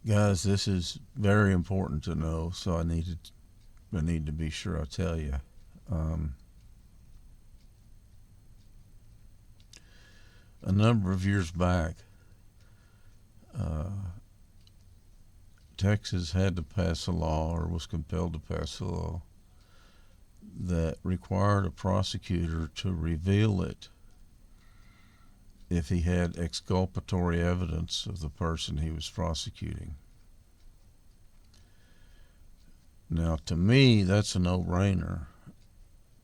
Guys, this is very important to know, so I need to be sure I tell you. Um, a number of years back, uh, Texas had to pass a law, or was compelled to pass a law, that required a prosecutor to reveal it if he had exculpatory evidence of the person he was prosecuting. Now, to me, that's a no-brainer,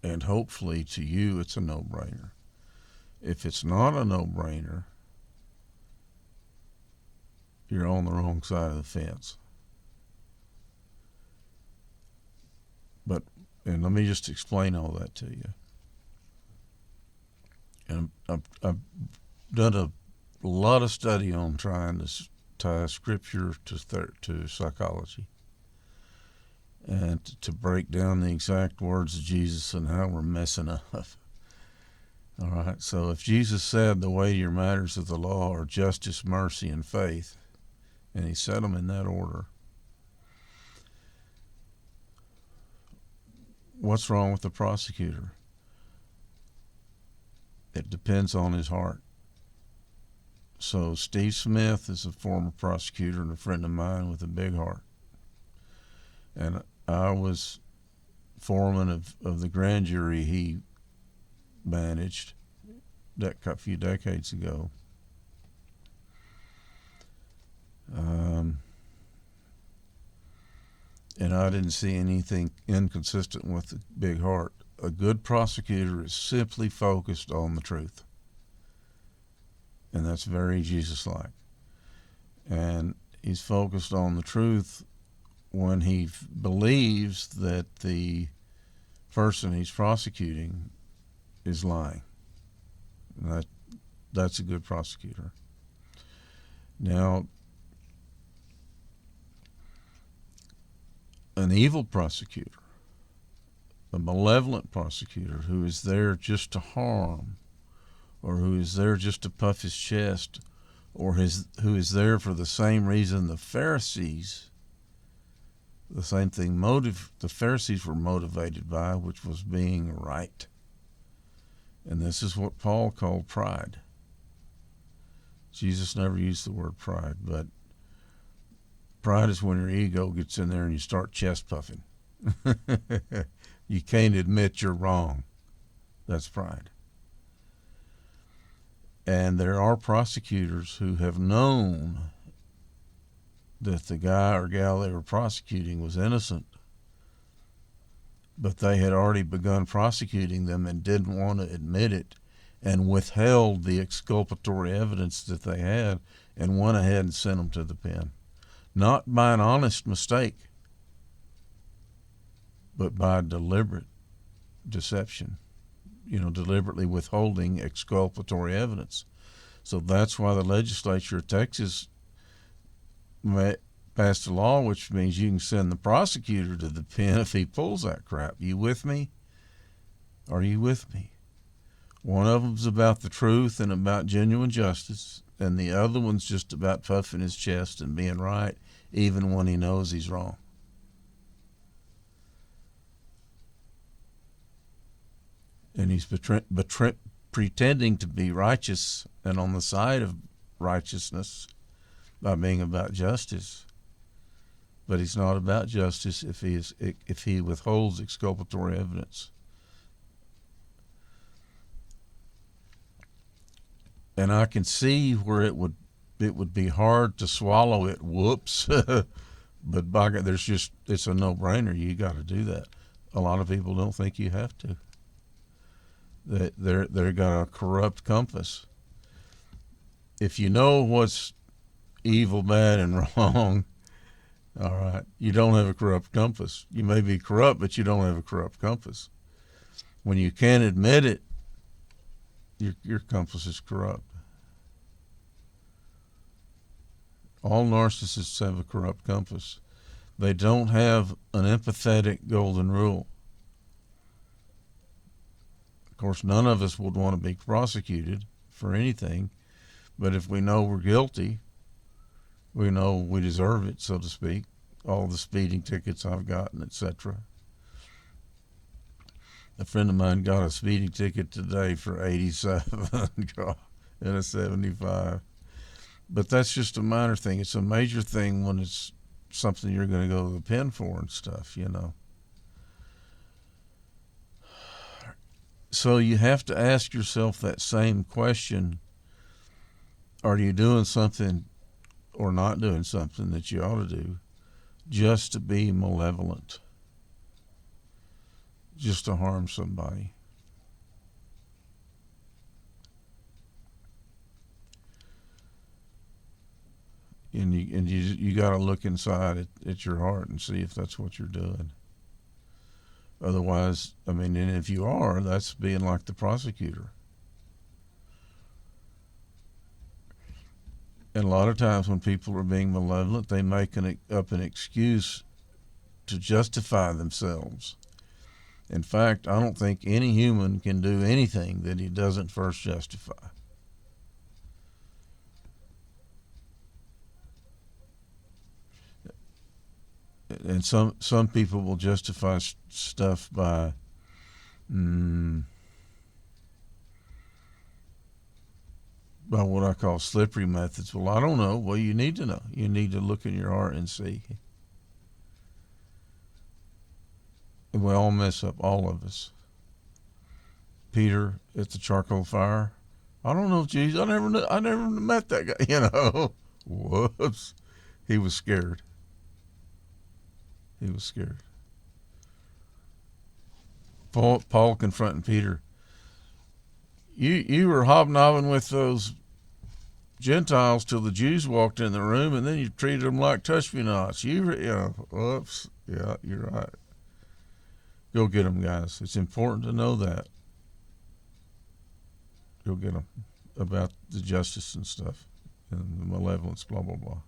and hopefully to you, it's a no-brainer. If it's not a no-brainer, you're on the wrong side of the fence. But, and let me just explain all that to you. And I've done a lot of study on trying to tie scripture to psychology, and to break down the exact words of Jesus and how we're messing up. All right, so if Jesus said the weightier matters of the law are justice, mercy, and faith, and he said them in that order, what's wrong with the prosecutor? It depends on his heart. So Steve Smith is a former prosecutor and a friend of mine with a big heart. And I was foreman of the grand jury he managed a few decades ago. And I didn't see anything inconsistent with the big heart. A good prosecutor is simply focused on the truth. And that's very Jesus-like. And he's focused on the truth when he believes that the person he's prosecuting is lying. And that's a good prosecutor. Now, an evil prosecutor, a malevolent prosecutor who is there just to harm, or who is there just to puff his chest, or who is there for the same reason the Pharisees, the same thing the Pharisees were motivated by, which was being right. And this is what Paul called pride. Jesus never used the word pride, but pride is when your ego gets in there and you start chest puffing. You can't admit you're wrong. That's pride. And there are prosecutors who have known that the guy or gal they were prosecuting was innocent, but they had already begun prosecuting them and didn't want to admit it, and withheld the exculpatory evidence that they had and went ahead and sent them to the pen. Not by an honest mistake, but by deliberate deception, deliberately withholding exculpatory evidence. So that's why the legislature of Texas passed a law which means you can send the prosecutor to the pen if he pulls that crap. You with me? Are you with me? One of them's about the truth and about genuine justice, and the other one's just about puffing his chest and being right even when he knows he's wrong. And he's pretending to be righteous and on the side of righteousness by being about justice. But he's not about justice if he withholds exculpatory evidence. And I can see where it would be hard to swallow it. Whoops. But by God, it's a no-brainer. You got to do that. A lot of people don't think you have to. They're got a corrupt compass. If you know what's evil, bad, and wrong, all right, you don't have a corrupt compass. You may be corrupt, but you don't have a corrupt compass. When you can't admit it, your compass is corrupt. All narcissists have a corrupt compass. They don't have an empathetic golden rule. Of course, none of us would want to be prosecuted for anything, but if we know we're guilty, We know we deserve it, so to speak. All the speeding tickets I've gotten, etc. A friend of mine got a speeding ticket today for 87 in a 75. But that's just a minor thing. It's a major thing when it's something you're going to go to the pen for and stuff, you know. So you have to ask yourself that same question. Are you doing something or not doing something that you ought to do just to be malevolent, just to harm somebody? And you got to look inside at your heart and see if that's what you're doing. Otherwise, I mean, and if you are, that's being like the prosecutor. And a lot of times when people are being malevolent, they make up an excuse to justify themselves. In fact, I don't think any human can do anything that he doesn't first justify. And some people will justify stuff by by what I call slippery methods. Well, I don't know. Well, you need to know. You need to look in your heart and see. And we all mess up, all of us. Peter at the charcoal fire. I don't know, Jesus. I never met that guy. You know, whoops. He was scared. He was scared. Paul confronting Peter. You were hobnobbing with those Gentiles till the Jews walked in the room, and then you treated them like touch-me-nots. Whoops. Yeah, you're right. Go get them, guys. It's important to know that. Go get them about the justice and stuff and the malevolence, blah, blah, blah.